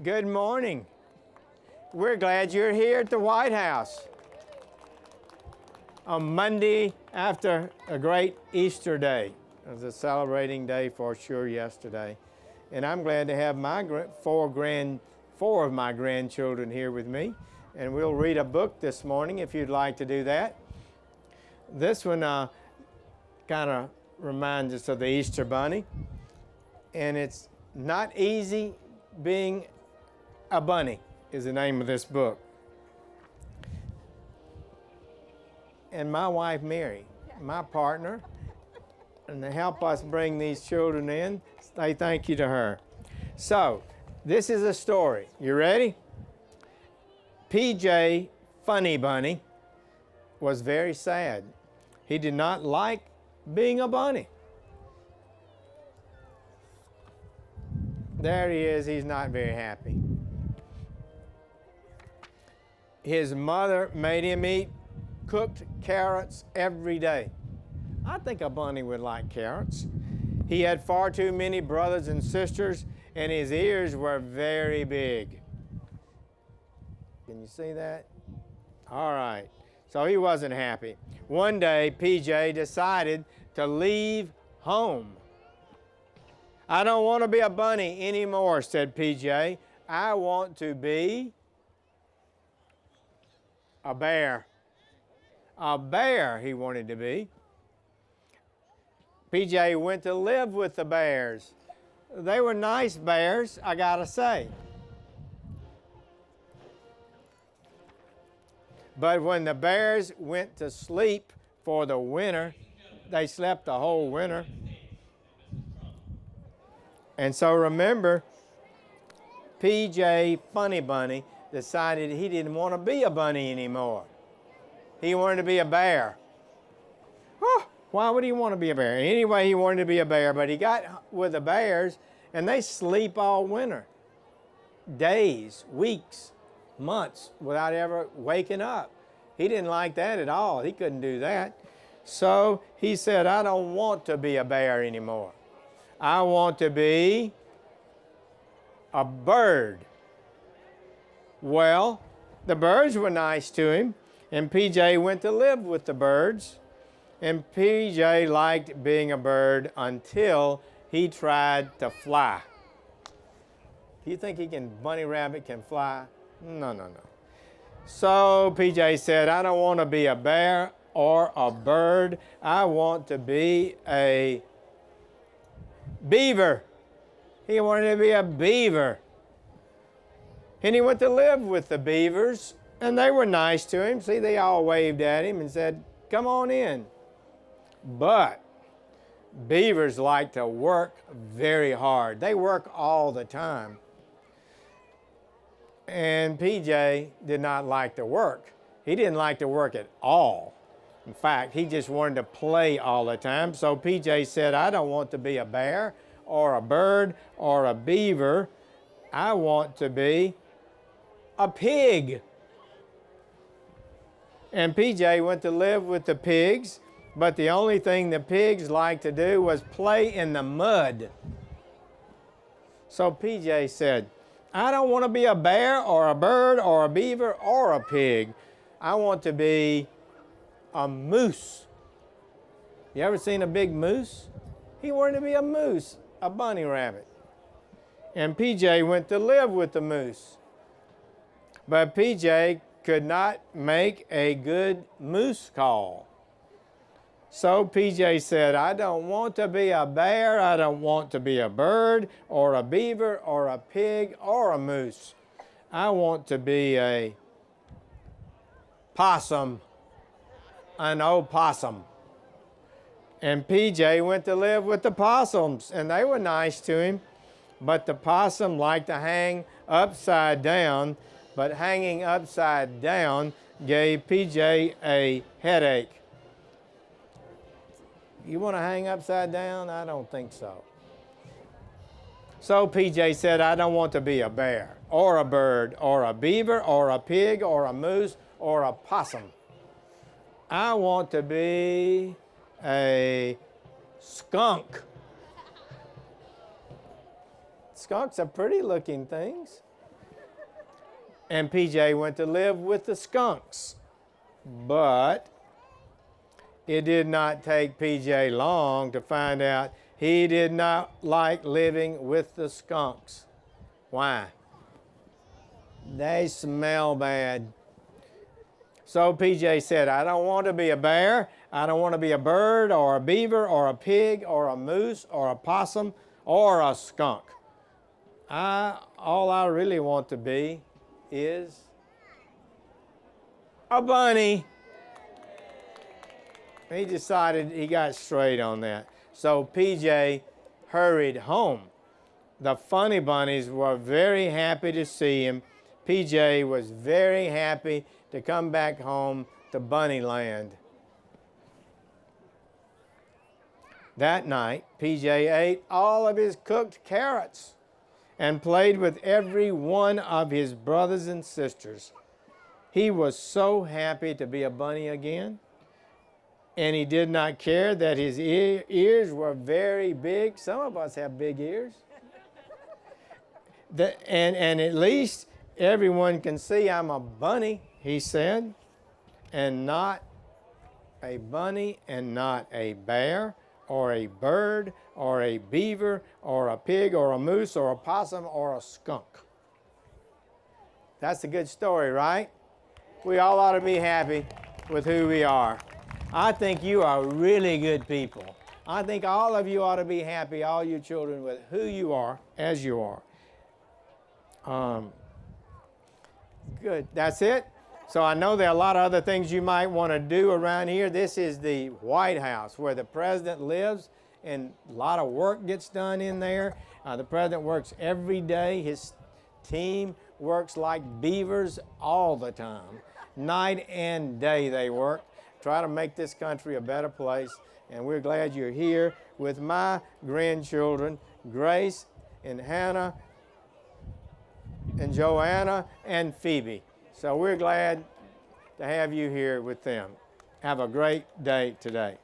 Good morning. We're glad you're here at the White House on Monday after a great Easter day. It was a celebrating day for sure yesterday. And I'm glad to have my four of my grandchildren here with me. And we'll read a book this morning if you'd like to do that. This one kind of reminds us of the Easter Bunny. And it's Not Easy Being a Bunny is the name of this book. And my wife, Mary, my partner, and to help us bring these children in, say thank you to her. So, this is a story. You ready? PJ Funny Bunny was very sad. He did not like being a bunny. There he is. He's not very happy. His mother made him eat cooked carrots every day. I think a bunny would like carrots. He had far too many brothers and sisters, and his ears were very big. Can you see that? All right. So he wasn't happy. One day, PJ decided to leave home. I don't want to be a bunny anymore, said PJ. I want to be a bear. A bear he wanted to be. PJ went to live with the bears. They were nice bears, I gotta say. But when the bears went to sleep for the winter, they slept the whole winter. And so remember, PJ Funny Bunny decided he didn't want to be a bunny anymore. He wanted to be a bear. Oh, why would he want to be a bear? Anyway, he wanted to be a bear, but he got with the bears, and they sleep all winter. Days, weeks, months, without ever waking up. He didn't like that at all. He couldn't do that. So he said, I don't want to be a bear anymore. I want to be a bird. Well, the birds were nice to him, and PJ went to live with the birds. And PJ liked being a bird until he tried to fly. Do you think bunny rabbit can fly? No. So PJ said, I don't want to be a bear or a bird. I want to be a beaver. He wanted to be a beaver. And he went to live with the beavers, and they were nice to him. See, they all waved at him and said, come on in. But beavers like to work very hard. They work all the time. And PJ did not like to work. He didn't like to work at all. In fact, he just wanted to play all the time. So PJ said, I don't want to be a bear or a bird or a beaver. I want to be a pig. And PJ went to live with the pigs, but the only thing the pigs liked to do was play in the mud. So PJ said, I don't want to be a bear or a bird or a beaver or a pig. I want to be a moose. You ever seen a big moose? He wanted to be a moose, a bunny rabbit. And PJ went to live with the moose. But PJ could not make a good moose call. So PJ said, I don't want to be a bear, I don't want to be a bird or a beaver or a pig or a moose. I want to be a possum, an opossum. And PJ went to live with the possums, and they were nice to him. But the possum liked to hang upside down, but hanging upside down gave PJ a headache. You want to hang upside down? I don't think so. So PJ said, I don't want to be a bear or a bird or a beaver or a pig or a moose or a possum. I want to be a skunk. Skunks are pretty looking things. and PJ went to live with the skunks. But it did not take PJ long to find out he did not like living with the skunks. Why? They smell bad. So PJ said, I don't want to be a bear. I don't want to be a bird or a beaver or a pig or a moose or a possum or a skunk. All I really want to be is a bunny. He decided he got straight on that. So PJ hurried home. The funny bunnies were very happy to see him. PJ was very happy to come back home to Bunnyland. That night, PJ ate all of his cooked carrots and played with every one of his brothers and sisters. He was so happy to be a bunny again, and he did not care that his ears were very big. Some of us have big ears. And at least everyone can see I'm a bunny, he said, and not a bunny and not a bear or a bird or a beaver or a pig or a moose or a possum or a skunk. That's a good story, right? We all ought to be happy with who we are. I think you are really good people. I think all of you ought to be happy, all you children, with who you are, as you are. Good. That's it? So I know there are a lot of other things you might want to do around here. This is the White House where the president lives, and a lot of work gets done in there. The president works every day. His team works like beavers all the time. Night and day they work. Try to make this country a better place. And we're glad you're here with my grandchildren, Grace and Hannah and Joanna and Phoebe. So we're glad to have you here with them. Have a great day today.